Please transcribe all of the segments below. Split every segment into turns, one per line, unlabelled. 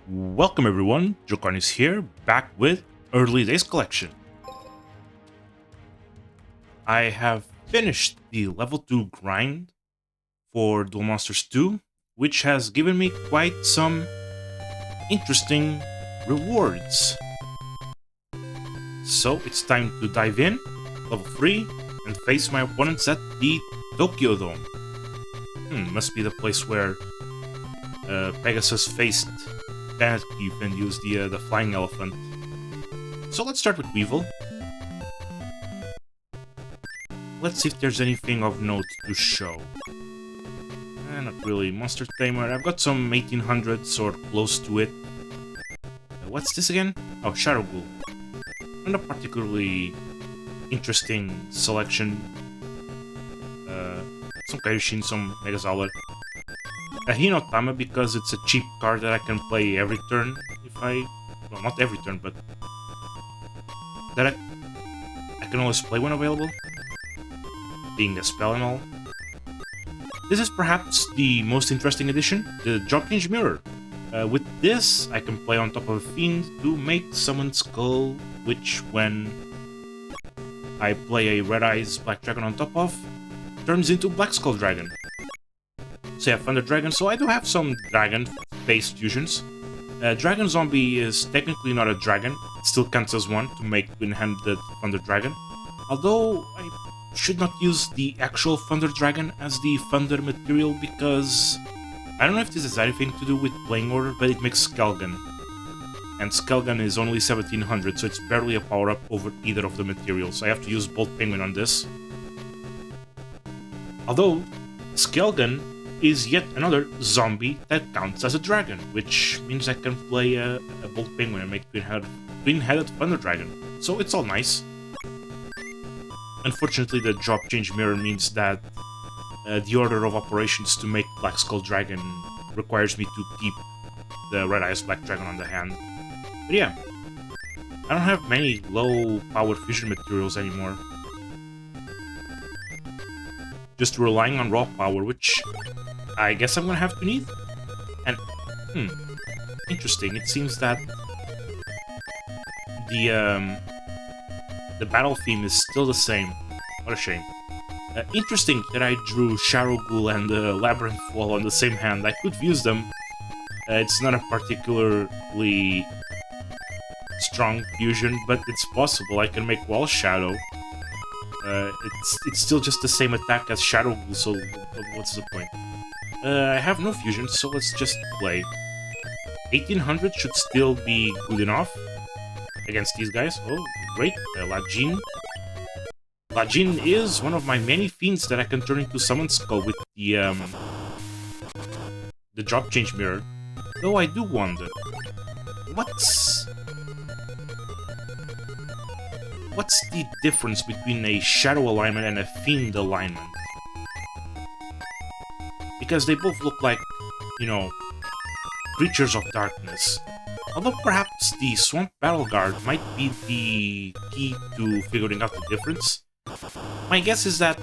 Welcome everyone, Jokarn is here, back with Early Days Collection. I have finished the level 2 grind for Duel Monsters 2, which has given me quite some interesting rewards. So it's time to dive in, level 3, and face my opponents at the Tokyo Dome. Must be the place where Pegasus faced Planet Cube and used the flying elephant. So let's start with Weevil. Let's see if there's anything of note to show. Not really. Monster Tamer. I've got some 1800s or close to it. What's this again? Oh, Shadow Ghoul. Not a particularly interesting selection. Some Kaioshin, some Megazauler. A Hinotama because it's a cheap card that I can play every turn if well, not every turn, but that I can always play when available, being a spell and all. This is perhaps the most interesting addition, the Drop Change Mirror. With this, I can play on top of a Fiend to make Summon Skull, which when I play a Red Eyes Black Dragon on top of, turns into Black Skull Dragon. So yeah, Thunder Dragon, so I do have some dragon-based fusions. Dragon Zombie is technically not a dragon, it still counts as one to make twin-handed Thunder Dragon. Although, I should not use the actual Thunder Dragon as the Thunder material because I don't know if this has anything to do with playing order, but it makes Skelgan. And Skelgan is only 1700, so it's barely a power-up over either of the materials. I have to use Bolt Penguin on this. Although, Skelgan is yet another zombie that counts as a dragon, which means I can play a Bolt Penguin and make twin-headed Thunder Dragon. So it's all nice. Unfortunately, the Drop Change Mirror means that the order of operations to make Black Skull Dragon requires me to keep the Red Eyes Black Dragon on the hand. But yeah, I don't have many low-power fusion materials anymore. Just relying on raw power, which I guess I'm gonna have to need. And, interesting, it seems that the battle theme is still the same. What a shame. Interesting that I drew Shadow Ghoul and Labyrinth Wall on the same hand. I could use them. It's not a particularly strong fusion, but it's possible. I can make Wall Shadow. It's still just the same attack as Shadow Ghoul, so what's the point? I have no fusion, so let's just play. 1800 should still be good enough against these guys. Oh, great. Lajin. Lajin is one of my many fiends that I can turn into Summon Skull with the Drop Change Mirror. Though I do wonder, what's the difference between a Shadow alignment and a Fiend alignment? Because they both look like, you know, creatures of darkness. Although perhaps the Swamp Battle Guard might be the key to figuring out the difference. My guess is that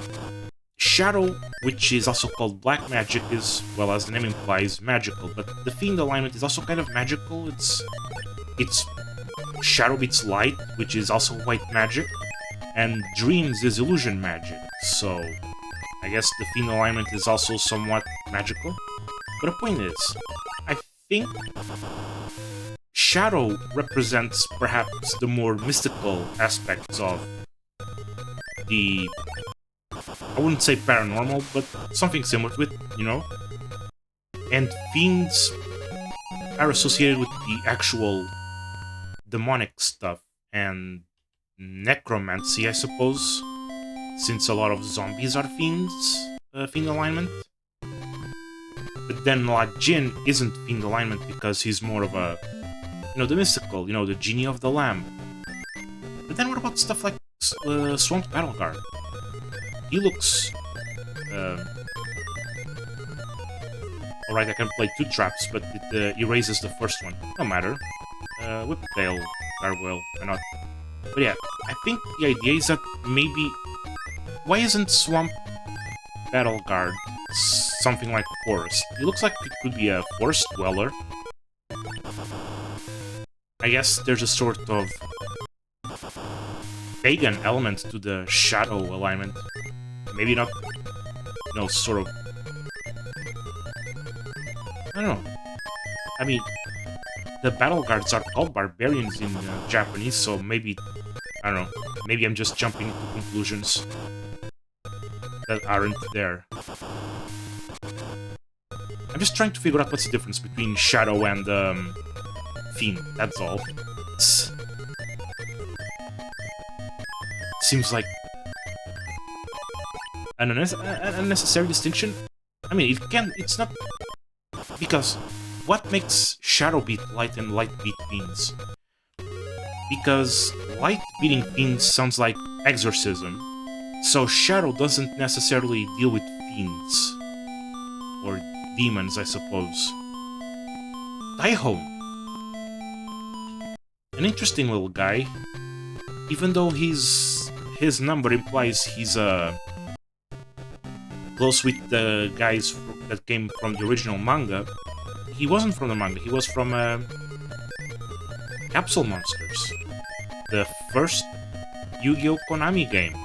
Shadow, which is also called Black Magic, is, well, as the name implies, magical, but the Fiend alignment is also kind of magical. It's Shadow beats Light, which is also white magic, and Dreams is illusion magic, so I guess the Fiend alignment is also somewhat magical. But the point is, I think Shadow represents perhaps the more mystical aspects of the, I wouldn't say paranormal, but something similar to it, you know? And Fiends are associated with the actual demonic stuff and necromancy, I suppose, since a lot of zombies are fiends, fiend alignment. But then Lajin isn't fiend alignment because he's more of a, you know, the mystical, you know, the genie of the lamb. But then what about stuff like Swamp Battle Guard? He looks alright, I can play 2 traps, but it erases the first one. No matter. Whiptail, Gargoyle, why not? But yeah, I think the idea is that maybe... Why isn't Swamp Battle Guard something like Forest? It looks like it could be a Forest Dweller. I guess there's a sort of pagan element to the shadow alignment. Maybe not, no, sort of. I don't know. I mean, the battle guards are called barbarians in Japanese, so maybe, I don't know, maybe I'm just jumping to conclusions that aren't there. I'm just trying to figure out what's the difference between Shadow and Fiend, that's all. Seems like an unnecessary distinction. I mean, it's not, because what makes Shadow beat Light and Light beat Fiends? Because Light beating Fiends sounds like exorcism, so Shadow doesn't necessarily deal with fiends. Or demons, I suppose. Taihon. An interesting little guy. Even though his number implies he's close with the guys that came from the original manga, he wasn't from the manga, he was from Capsule Monsters, the first Yu-Gi-Oh! Konami game,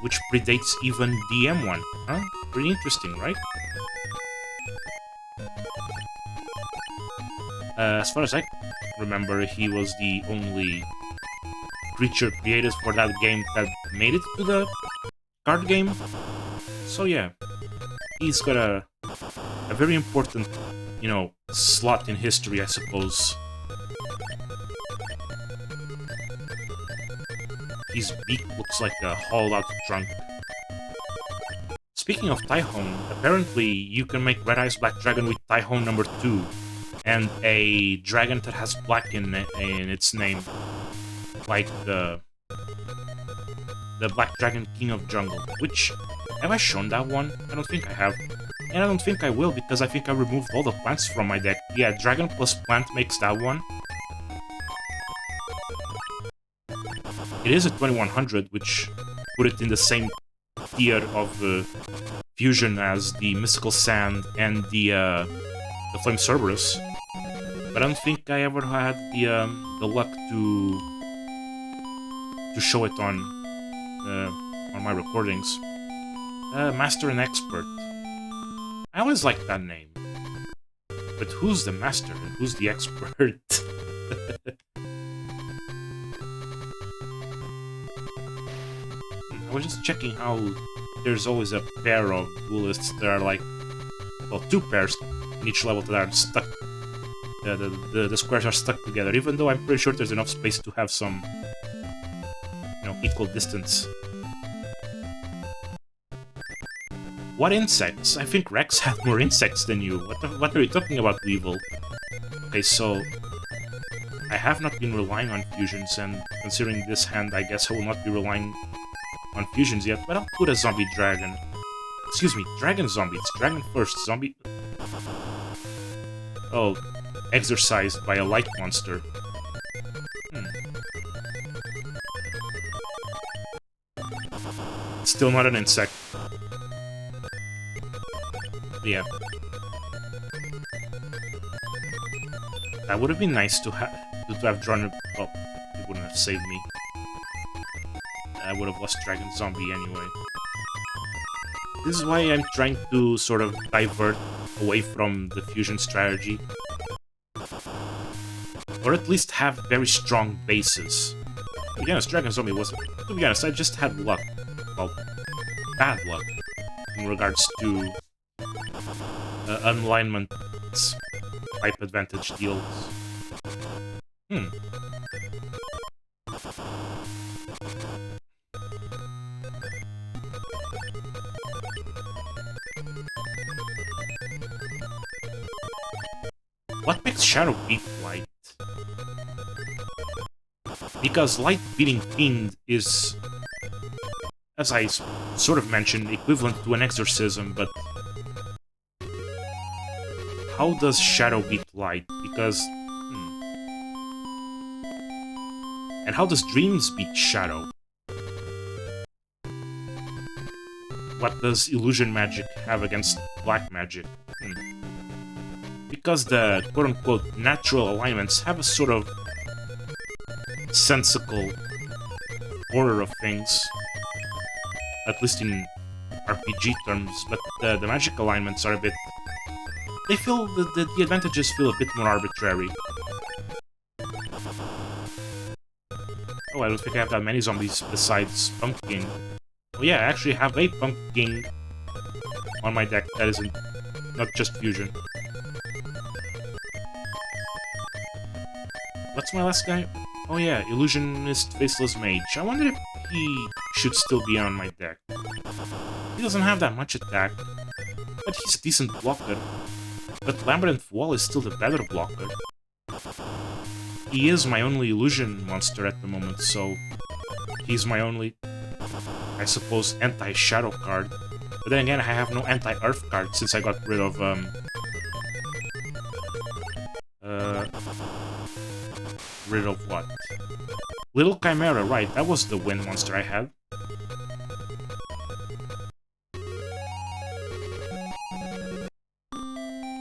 which predates even DM1. Huh? Pretty interesting, right? As far as I remember, he was the only creature created for that game that made it to the card game. So yeah, he's got a very important, you know, slot in history, I suppose. His beak looks like a hollowed-out trunk. Speaking of Taihon, apparently you can make Red Eyes Black Dragon with Taihon number 2, and a dragon that has black in its name, like the Black Dragon King of Jungle. Which, have I shown that one? I don't think I have. And I don't think I will, because I think I removed all the plants from my deck. Yeah, Dragon plus Plant makes that one. It is a 2100, which put it in the same tier of fusion as the Mystical Sand and the Flame Cerberus. But I don't think I ever had the luck to show it on my recordings. Master and Expert. I always liked that name. But who's the master and who's the expert? I was just checking how there's always a pair of duelists that are like, well, 2 pairs in each level that are stuck. The squares are stuck together, even though I'm pretty sure there's enough space to have some, you know, equal distance. What insects? I think Rex had more insects than you. What are you talking about, Weevil? Okay, so I have not been relying on fusions, and considering this hand, I guess I will not be relying on fusions yet, but I'll put a zombie dragon. Excuse me, dragon zombie. It's dragon first, zombie... Oh, exorcised by a light monster. Still not an insect. Yeah. That would have been nice to have drawn... Well, it wouldn't have saved me. I would have lost Dragon Zombie anyway. This is why I'm trying to sort of divert away from the fusion strategy. Or at least have very strong bases. To be honest, Dragon Zombie wasn't... To be honest, I just had luck. Well, bad luck. In regards to... unalignment type advantage deals. What makes Shadow beat Light? Because Light beating Fiend is, as I sort of mentioned, equivalent to an exorcism, but how does Shadow beat Light? Because... And how does Dreams beat Shadow? What does Illusion Magic have against Black Magic? because the quote-unquote natural alignments have a sort of sensical order of things, at least in RPG terms, but the magic alignments are a bit... They feel... the advantages feel a bit more arbitrary. Oh, I don't think I have that many zombies besides Pumpkin. Oh yeah, I actually have a Pumpkin on my deck that isn't... not just Fusion. What's my last guy? Oh yeah, Illusionist Faceless Mage. I wonder if he should still be on my deck. He doesn't have that much attack, but he's a decent blocker. But Labyrinth Wall is still the better blocker. He is my only illusion monster at the moment, so he's my only, I suppose, anti-shadow card. But then again, I have no anti-earth card since I got rid of, rid of what? Little Chimera, right, that was the wind monster I had.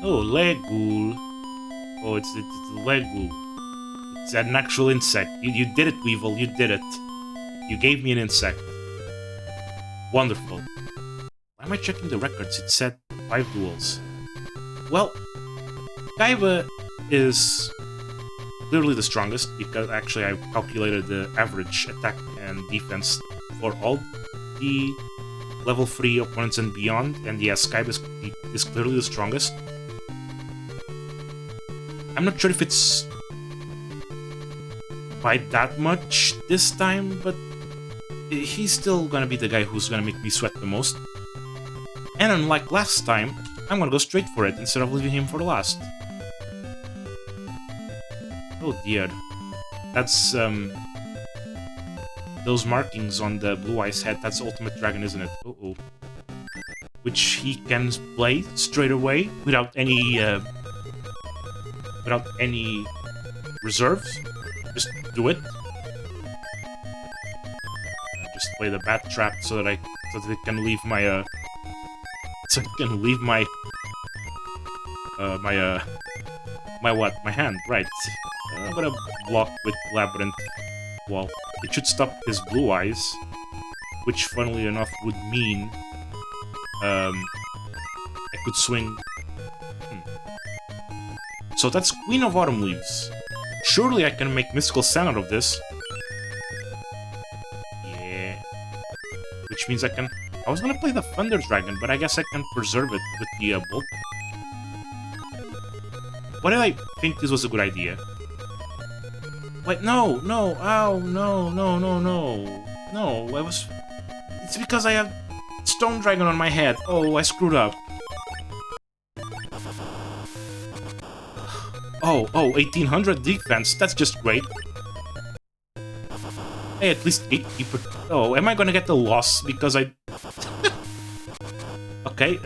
Oh, Legul. Oh, it's Legul. It's an actual insect. You did it, Weevil, you did it. You gave me an insect. Wonderful. Why am I checking the records? It said 5 duels. Well, Kaiba is clearly the strongest, because actually I calculated the average attack and defense for all the level 3 opponents and beyond, and yes, Kaiba is clearly the strongest. I'm not sure if it's by that much this time, but he's still gonna be the guy who's gonna make me sweat the most. And unlike last time, I'm gonna go straight for it instead of leaving him for last. Oh dear. That's, those markings on the Blue Eyes head, that's Ultimate Dragon, isn't it? Uh-oh. Which he can play straight away without any reserves. Just do it. Just play the Bat Trap so that it can leave my, so it can leave my, my what? My hand, right. I'm gonna block with Labyrinth Wall. It should stop his Blue Eyes, which, funnily enough, would mean I could swing. So that's Queen of Autumn Leaves. Surely I can make Mystical Sand out of this. Yeah. Which means I can... I was gonna play the Thunder Dragon, but I guess I can preserve it with the Bolt. Why did I think this was a good idea? Wait, no, no, ow, no, no, no, no. No, I was... It's because I have Stone Dragon on my head. Oh, I screwed up. Oh, 1800 defense, that's just great. Hey, at least 8-keeper. Oh, am I gonna get the loss because I... Okay,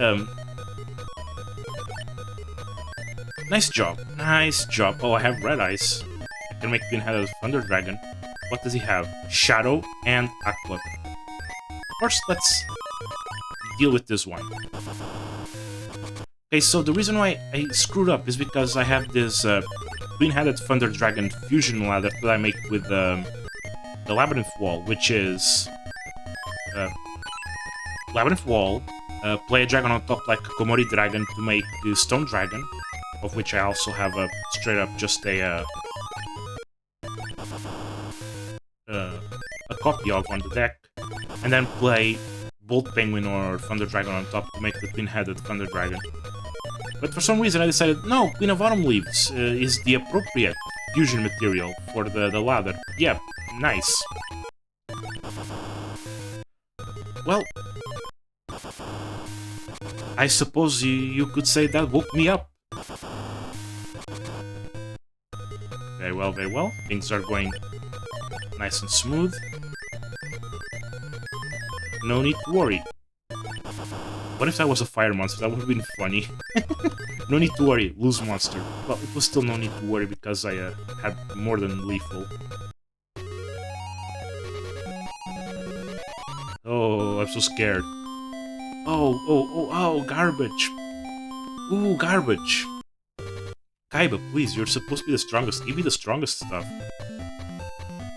nice job, nice job. Oh, I have Red Eyes. I can make Twin-Headed Thunder Dragon. What does he have? Shadow and Aqua. First, let's deal with this one. Okay, so the reason why I screwed up is because I have this Twin-Headed Thunder Dragon fusion ladder that I make with the Labyrinth Wall, which is Labyrinth Wall, play a dragon on top like a Komori Dragon to make the Stone Dragon, of which I also have a straight up just a copy of on the deck, and then play Bolt Penguin or Thunder Dragon on top to make the Twin-Headed Thunder Dragon. But for some reason I decided, no, Queen of Autumn Leaves is the appropriate fusion material for the ladder. Yep, nice. Well, I suppose you could say that woke me up. Very well, very well. Things are going nice and smooth. No need to worry. What if that was a fire monster? That would have been funny. No need to worry, lose monster. Well, it was still no need to worry because I had more than lethal. Oh, I'm so scared. Oh, garbage. Ooh, garbage. Kaiba, please, you're supposed to be the strongest. Give me the strongest stuff.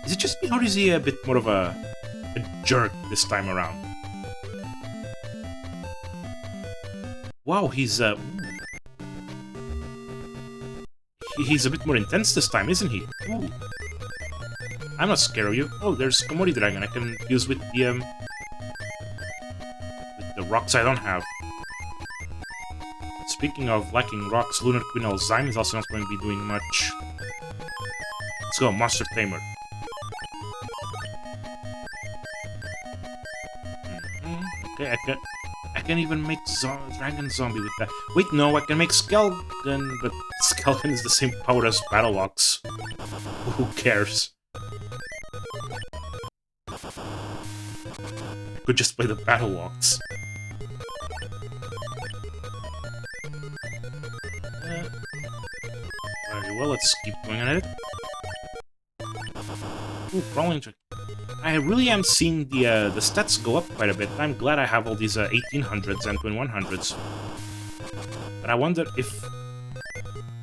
Is it just me, or is he a bit more of a jerk this time around? Wow, he's he's a bit more intense this time, isn't he? Ooh. I'm not scared of you. Oh, there's Komori Dragon I can use with the rocks I don't have. Speaking of lacking rocks, Lunar Queen Alzheimer is also not going to be doing much. Let's go, Monster Tamer. Okay, I can even make Dragon Zombie with that. Wait, no, I can make Skelgon, but Skelgon is the same power as Battle Ox. Who cares? I could just play the Battle Ox. Very well, let's keep going at it. Ooh, crawling. I really am seeing the stats go up quite a bit. I'm glad I have all these 1800s and 2100s. But I wonder if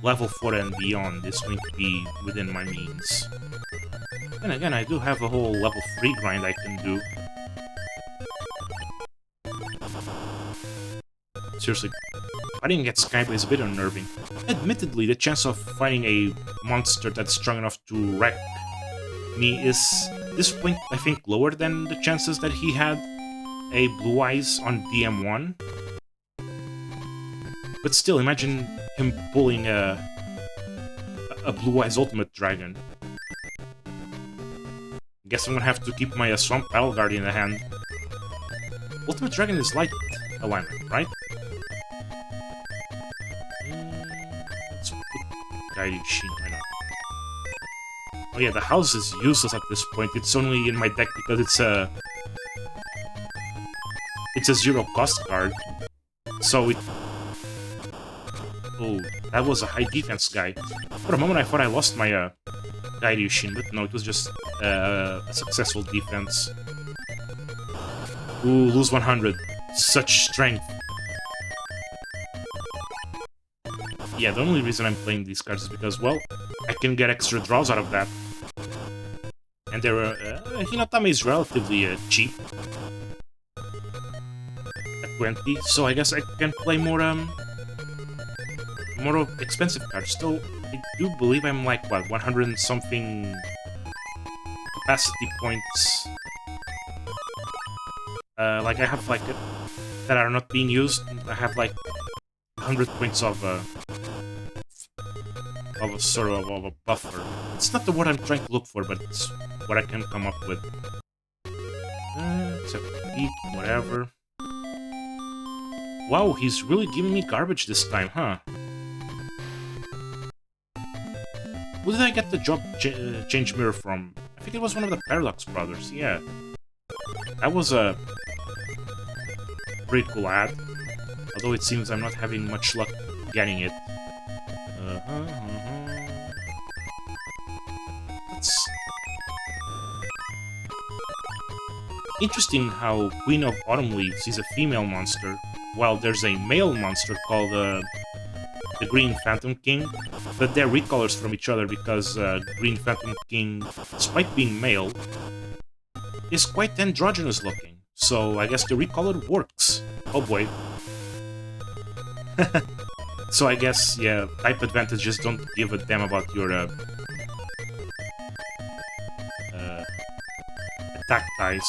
level 4 and beyond is going to be within my means. Then again, I do have a whole level 3 grind I can do. Seriously, fighting against Kaiba is a bit unnerving. Admittedly, the chance of fighting a monster that's strong enough to wreck me is, at this point, I think lower than the chances that he had a Blue Eyes on DM1. But still, imagine him pulling a Blue Eyes Ultimate Dragon. Guess I'm gonna have to keep my Swamp Battle Guardian in hand. Ultimate Dragon is light alignment, right? Let's put Guiding Sheen, why not? Oh yeah, the house is useless at this point. It's only in my deck because it's a 0 cost card. So it... Oh, that was a high defense guy. For a moment I thought I lost my Gairyu-shin, but no, it was just a successful defense. Ooh, lose 100. Such strength. Yeah, the only reason I'm playing these cards is because, well, I can get extra draws out of that. And there are... Hinotame is relatively cheap. At 20, so I guess I can play more expensive cards. Still, I do believe I'm like, what, 100 and something capacity points. Like I have like that are not being used. I have like 100 points of a sort of a buffer. It's not the word I'm trying to look for, but it's what I can come up with. Except eat, whatever. Wow, he's really giving me garbage this time, huh? Who did I get the job change mirror from? I think it was one of the Paradox brothers, yeah. That was a pretty cool ad. Although it seems I'm not having much luck getting it. That's interesting how Queen of Autumn Leaves is a female monster, while there's a male monster called the Green Phantom King, but they're recolors from each other because Green Phantom King, despite being male, is quite androgynous looking. So I guess the recolor works. Oh boy. So I guess, yeah, type advantages don't give a damn about your attack ties.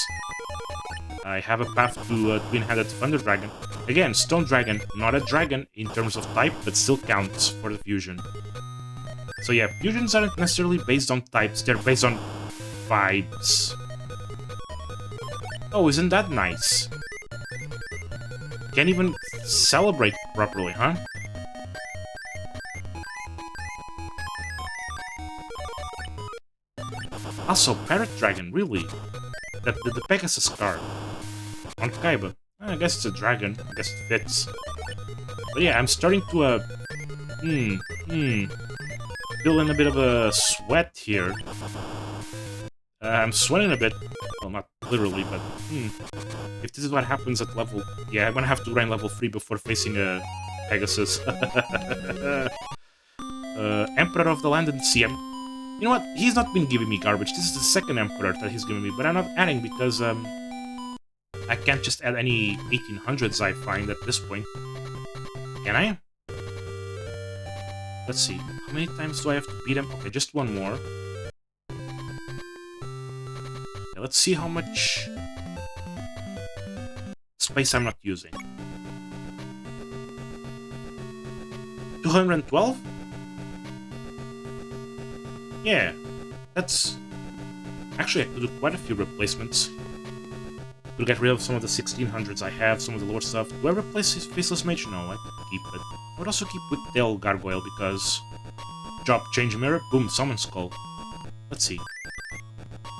I have a path to Twin-Headed Thunder Dragon. Again, Stone Dragon, not a dragon in terms of type, but still counts for the fusion. So yeah, fusions aren't necessarily based on types, they're based on vibes. Oh, isn't that nice? Can't even celebrate properly, huh? Also, Parrot Dragon, really? The Pegasus card. On Kaiba. I guess it's a dragon. I guess it fits. But yeah, I'm starting to, feel in a bit of a sweat here. I'm sweating a bit. Well, not literally, but, if this is what happens at level... Yeah, I'm gonna have to grind level 3 before facing a Pegasus. Emperor of the Land and Sea. You know what? He's not been giving me garbage. This is the second Emperor that he's giving me, but I'm not adding because I can't just add any 1800s I find at this point. Can I? Let's see. How many times do I have to beat him? Okay, just one more. Okay, let's see how much space I'm not using. 212? Yeah, that's... Actually, I could do quite a few replacements. Could get rid of some of the 1600s I have, some of the lower stuff. Do I replace his Faceless Mage? No, I could keep it. I would also keep with Tail Gargoyle because... Drop, change mirror, boom, summon skull. Let's see.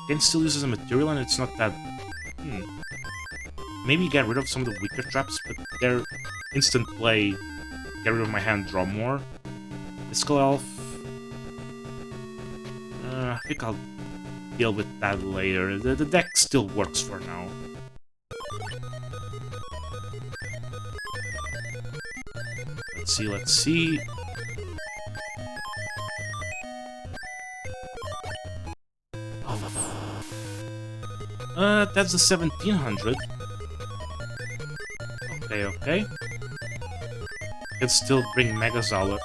Can still use as a material and it's not that... Maybe get rid of some of the weaker traps, but they're instant play. Get rid of my hand, draw more. Mystical Elf... I think I'll deal with that later. The deck still works for now. Let's see. That's the 1700. Okay. Can still bring Megazalor.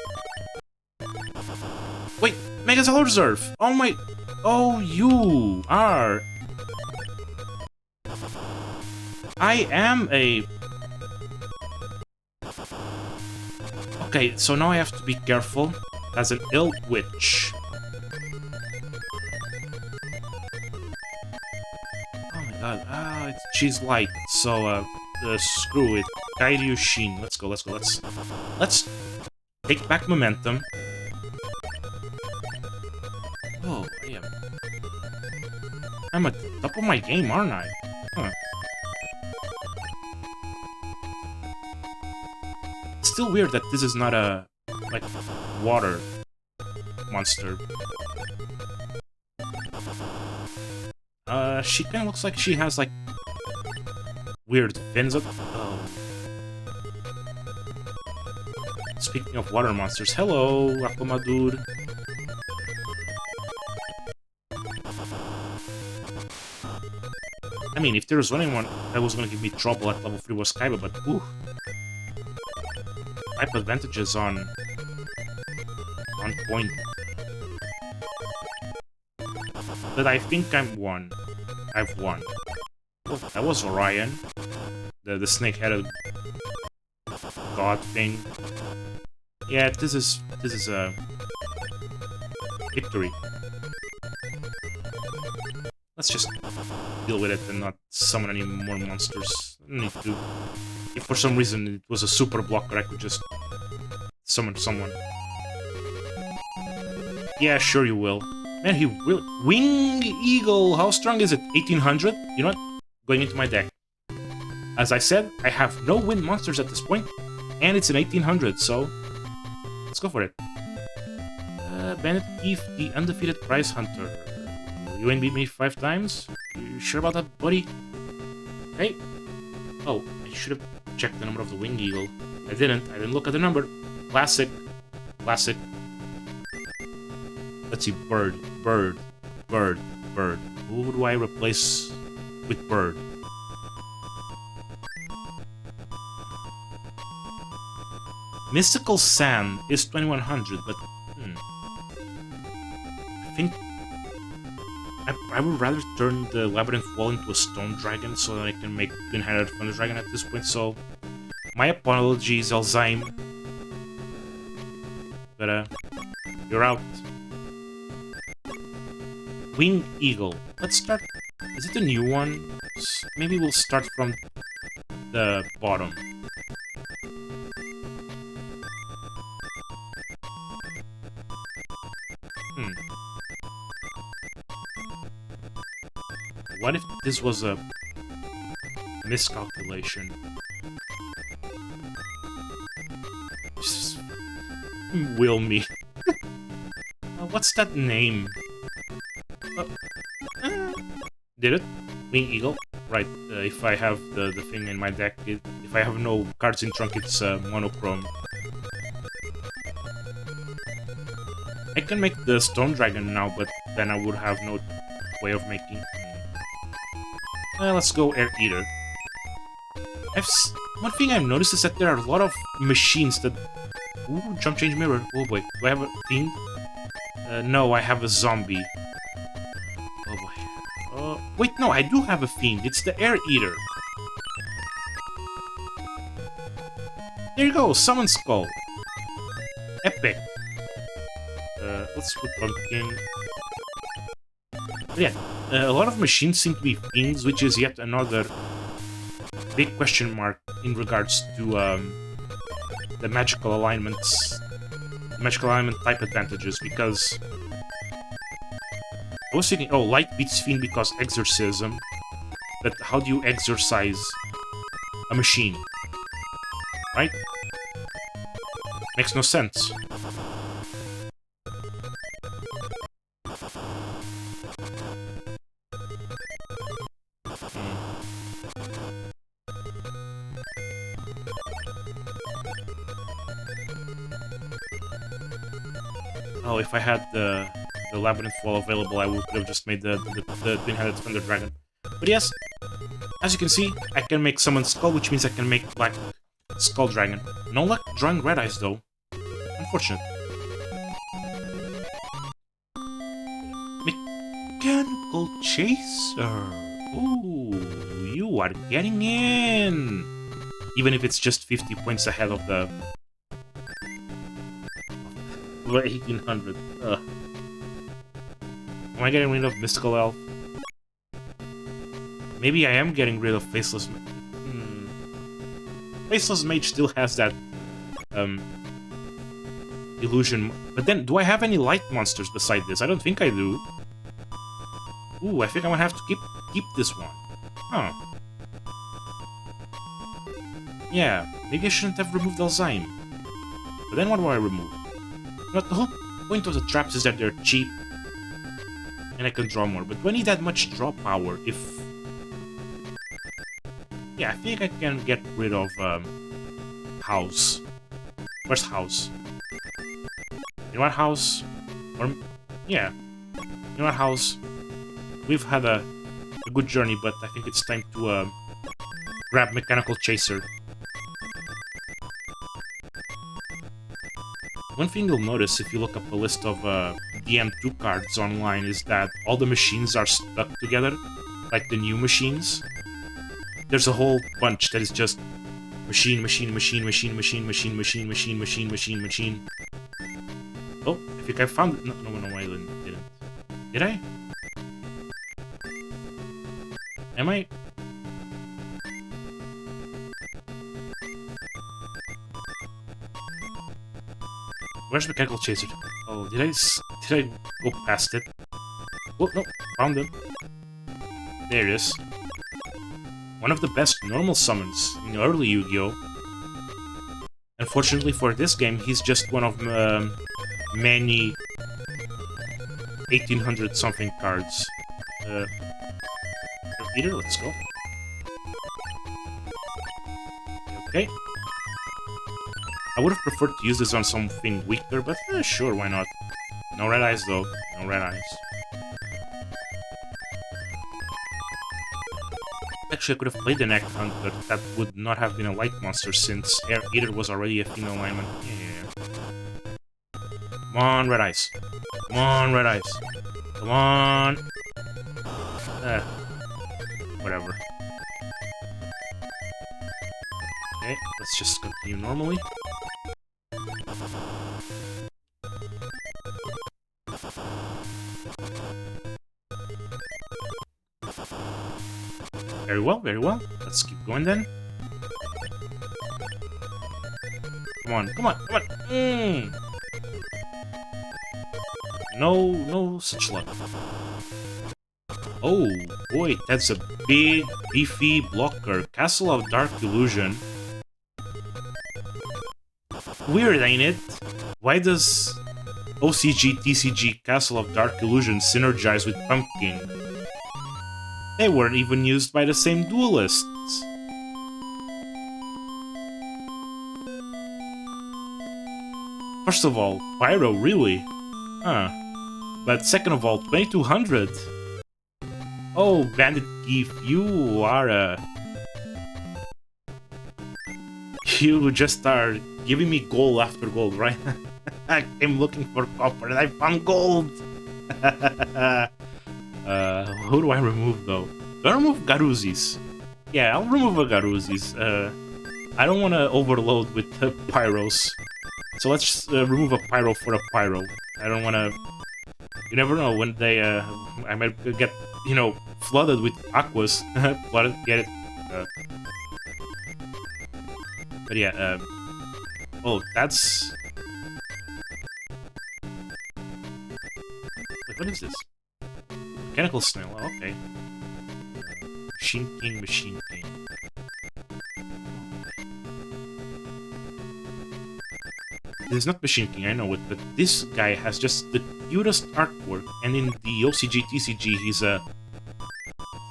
Wait, Megazalor Reserve! Oh my... Oh, you are... I am a... Okay, so now I have to be careful as an ill witch. Oh my god, she's light, so screw it. Kairyu Shin, let's go. Let's take back momentum. Oh, yeah. I'm at the top of my game, aren't I? Huh. It's still weird that this is not a, like, water monster. She kinda looks like she has, like, weird fins. Oh. Speaking of water monsters, hello, Akumadur. I mean, if there was anyone that was gonna give me trouble at level 3 was Kaiba, but ooh. Type advantages on point. But I think I've won. Oh, that was Orion. The snake-headed god thing. Yeah, this is a victory. Let's just deal with it and not summon any more monsters. I don't need to. If for some reason it was a super blocker, I could just summon someone. Yeah, sure you will. Man, he will. Wing Eagle! How strong is it? 1800? You know what? Going into my deck. As I said, I have no wind monsters at this point, and it's an 1800, so let's go for it. Bandit Thief, the undefeated prize hunter. You ain't beat me 5 times? You sure about that, buddy? Hey. Oh, I should have checked the number of the Wing Eagle. I didn't look at the number. Classic. Let's see, bird. Who do I replace with bird? Mystical Sand is 2100, but I think I would rather turn the Labyrinth Wall into a Stone Dragon so that I can make Twin-Headed Thunder Dragon at this point, so my apologies, Alzheimer. But you're out. Wing Eagle. Let's start... Is it a new one? Maybe we'll start from the bottom. What if this was a miscalculation? Just will me. What's that name? Did it? Wing Eagle? Right, if I have the thing in my deck, if I have no cards in trunk, it's monochrome. I can make the Stone Dragon now, but then I would have no way of making... let's go Air Eater. One thing I've noticed is that there are a lot of machines that... Ooh, jump change mirror. Oh boy, do I have a fiend? No, I have a zombie. Oh boy. Wait, no, I do have a fiend. It's the Air Eater. There you go, Summon Skull. Epic. Let's put Pumpkin. But yeah, a lot of machines seem to be fiends, which is yet another big question mark in regards to the magical alignments, magical alignment type advantages, because I was thinking, oh, light beats fiend because exorcism, but how do you exorcise a machine? Right? Makes no sense. Oh, if I had the Labyrinth Wall available, I would have just made the Twin-Headed Thunder Dragon. But yes, as you can see, I can make Summon Skull, which means I can make Black Skull Dragon. No luck drawing Red Eyes, though. Unfortunate. Mechanical Chaser. Ooh, you are getting in. Even if it's just 50 points ahead of the... 1800. Ugh. Am I getting rid of Mystical Elf? Maybe I am getting rid of Faceless Mage. Faceless Mage still has that illusion. But then, do I have any light monsters beside this? I don't think I do. Ooh, I think I'm gonna have to keep this one. Huh. Yeah, maybe I shouldn't have removed Alzheimer. But then what do I remove? But the whole point of the traps is that they're cheap, and I can draw more. But do I need that much draw power if... Yeah, I think I can get rid of House. Where's House? In what House? Or... Yeah. In what House? We've had a good journey, but I think it's time to grab Mechanical Chaser. One thing you'll notice if you look up a list of DM2 cards online is that all the machines are stuck together, like the new machines. There's a whole bunch that is just machine, machine, machine, machine, machine, machine, machine, machine, machine, machine, machine. Oh, I think I found it. No, I didn't. Did I? Am I? Where's Mechanical Chaser? Oh, did I go past it? Oh, no, found him. There it is. One of the best normal summons in early Yu-Gi-Oh! Unfortunately for this game, he's just one of many 1800-something cards. Peter, let's go. Okay. I would have preferred to use this on something weaker, but sure, why not? No red eyes, though. No red eyes. Actually, I could have played the Neck Hunter. That would not have been a light monster, since Air Eater was already a female alignment. Yeah. Come on, red eyes. Come on, red eyes. Come on. Whatever. Okay, let's just continue normally. Very well, very well. Let's keep going then. Come on, come on, come on! No such luck. Oh, boy, that's a big, beefy blocker. Castle of Dark Illusion. Weird, ain't it? Why does OCG, TCG, Castle of Dark Illusion synergize with Pumpkin? They weren't even used by the same duelists. First of all, Pyro, really? Huh. But second of all, 2200. Oh, Bandit Keith, you are a... You just are giving me gold after gold, right? I came looking for copper and I found gold! Who do I remove, though? Do I remove Garuzis? Yeah, I'll remove a Garuzis. I don't want to overload with Pyros. So let's just remove a Pyro for a Pyro. I don't want to... You never know when they... I might get, you know, flooded with Aquas. Flooded, get it? But yeah, oh, that's... Wait, what is this? Mechanical Snail, oh, okay. Machine King, Machine King. This is not Machine King, I know it, but this guy has just the cutest artwork, and in the OCG TCG he's a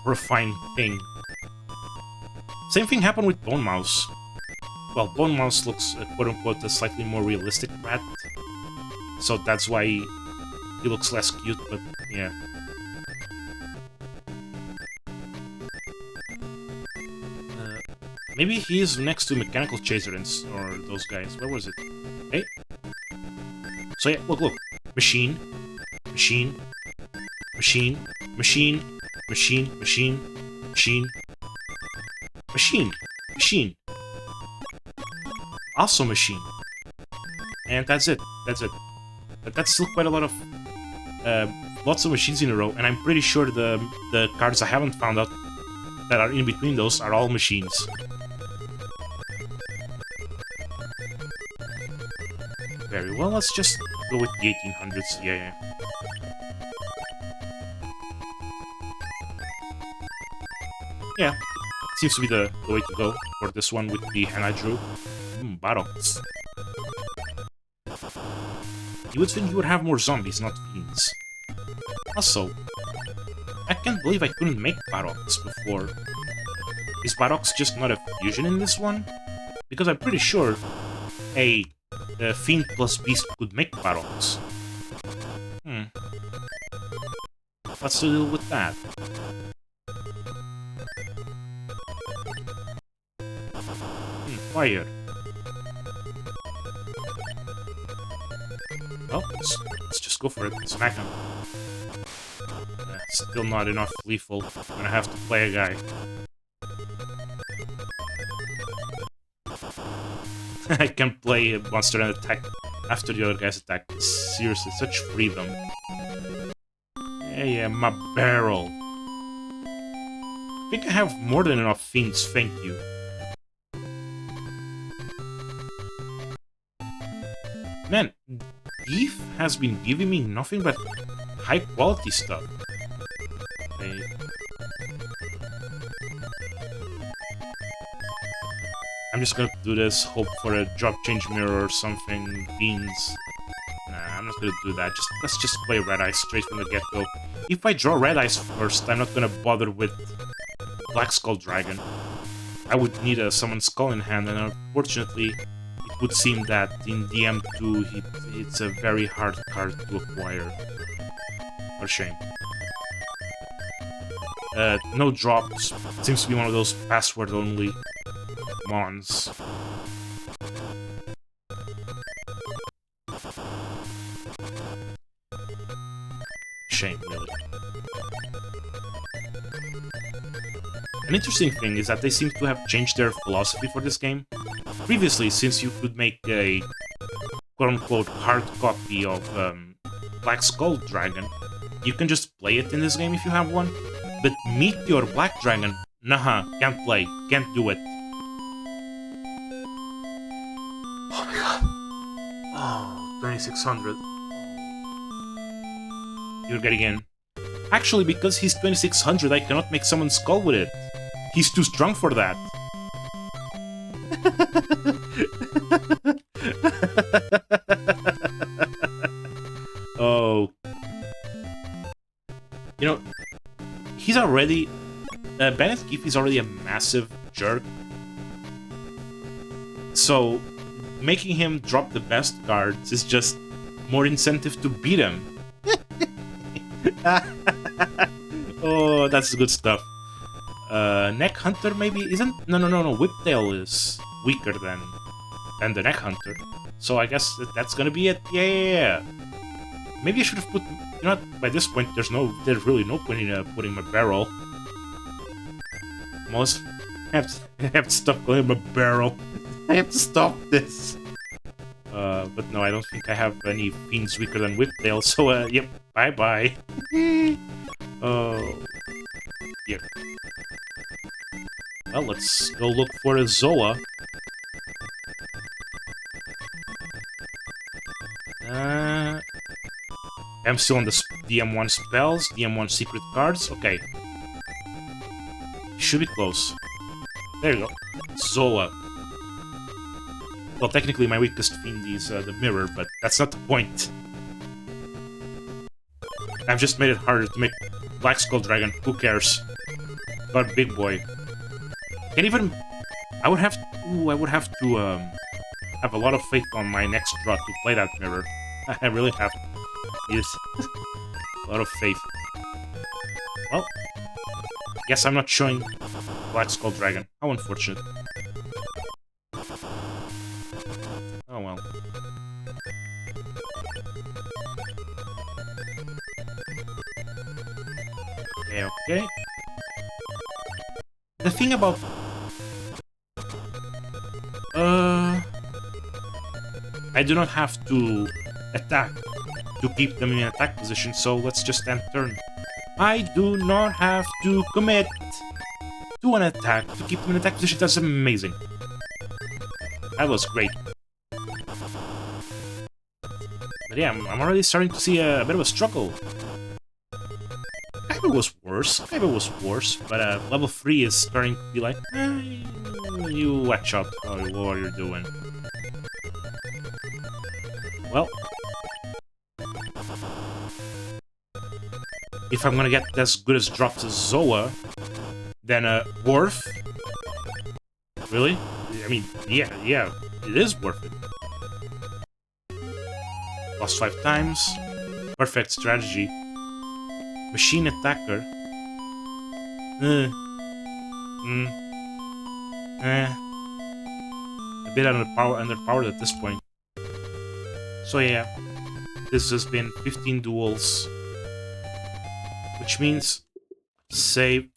refined thing. Same thing happened with Bone Mouse. Well, Bone Mouse looks, quote-unquote, a slightly more realistic rat. So that's why he looks less cute, but yeah. Maybe he is next to Mechanical Chaser or those guys. Where was it? Hey? So yeah, look. Machine. Machine. Machine. Machine. Machine. Machine. Machine. Machine. Machine. Also machine. And that's it. That's it. But that's still quite a lot of... lots of machines in a row, and I'm pretty sure the cards I haven't found out that are in between those are all machines. Very well, let's just go with the 1800s, yeah. Yeah, seems to be the way to go for this one with the hand I drew. Battles. You would think you would have more zombies, not fiends. Also, I can't believe I couldn't make Barox before. Is Barox just not a fusion in this one? Because I'm pretty sure a Fiend plus Beast could make Barox. What's to do with that? Fire. Well, let's just go for it. Smack him. Still not enough lethal. I'm gonna have to play a guy. I can play a monster and attack after the other guy's attack. Seriously, such freedom. Yeah, my barrel. I think I have more than enough fiends, thank you. Man, Beef has been giving me nothing but high-quality stuff. Okay. I'm just gonna do this, hope for a drop change mirror or something, beans. Nah, I'm not gonna do that. Let's just play Red Eyes straight from the get-go. If I draw Red Eyes first, I'm not gonna bother with Black Skull Dragon. I would need a Summon Skull in hand, and unfortunately, it would seem that in the M2, it's a very hard card to acquire. For shame. No drops. It seems to be one of those password-only mons. Shame, really. An interesting thing is that they seem to have changed their philosophy for this game. Previously, since you could make a quote-unquote hard copy of Black Skull Dragon, you can just play it in this game if you have one. But Meteor Black Dragon, nah, can't play, can't do it. Oh my god. Oh, 2600. You're getting in. Actually, because he's 2600, I cannot make Summon Skull with it. He's too strong for that. Oh. You know, he's already... Bennett Keith is already a massive jerk. So, making him drop the best cards is just more incentive to beat him. Oh, that's good stuff. Neck Hunter maybe isn't. No. Whiptail is weaker than the Neck Hunter, so I guess that's gonna be it. Yeah. Maybe I should have put. You know what? By this point, there's really no point in putting my barrel. Most I have to stop calling him a barrel. I have to stop this. But no, I don't think I have any fiends weaker than Whiptail, so, yep, bye-bye. Yep. Well, let's go look for a Zoa. I'm still on the DM1 spells, DM1 secret cards, okay. Should be close. There you go. Zoa. Well, technically my weakest fiend is the mirror, but that's not the point. I've just made it harder to make Black Skull Dragon. Who cares? But big boy. Can't even. I would have to have a lot of faith on my next draw to play that mirror. I really have. Yes. A lot of faith. Well, guess I'm not showing Black Skull Dragon. How unfortunate. Oh well. Okay. The thing about... I do not have to attack to keep them in attack position, so let's just end turn. I do not have to commit to an attack to keep them in attack position. That's amazing. That was great. But yeah, I'm already starting to see a bit of a struggle. Kaiba was worse, but level 3 is starting to be like, you watch out what you're doing. Well, if I'm gonna get as good as drops as Zoa, then worth? Really? I mean, yeah, it is worth it. Lost 5 times. Perfect strategy. Machine attacker. A bit underpowered at this point. So yeah, this has been 15 duels, which means save.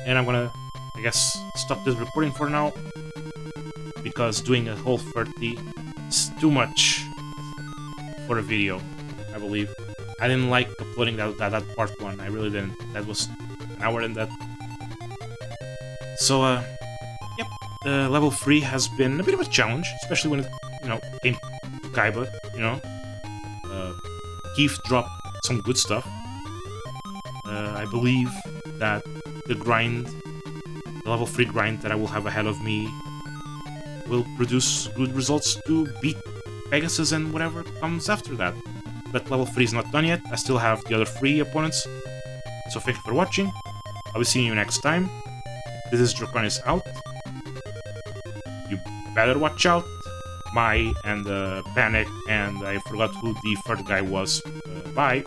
And I'm gonna, I guess, stop this recording for now, because doing a whole 30 is too much for a video, I believe. I didn't like uploading that part 1, I really didn't. That was an hour and that. So, yep, level 3 has been a bit of a challenge, especially when it, came to Kaiba, Keith dropped some good stuff. I believe that the level 3 grind that I will have ahead of me will produce good results to beat Pegasus and whatever comes after that. But level 3 is not done yet, I still have the other 3 opponents. So thank you for watching, I'll be seeing you next time. This is Draconis out. You better watch out. Mai and Panic, and I forgot who the third guy was. Bye.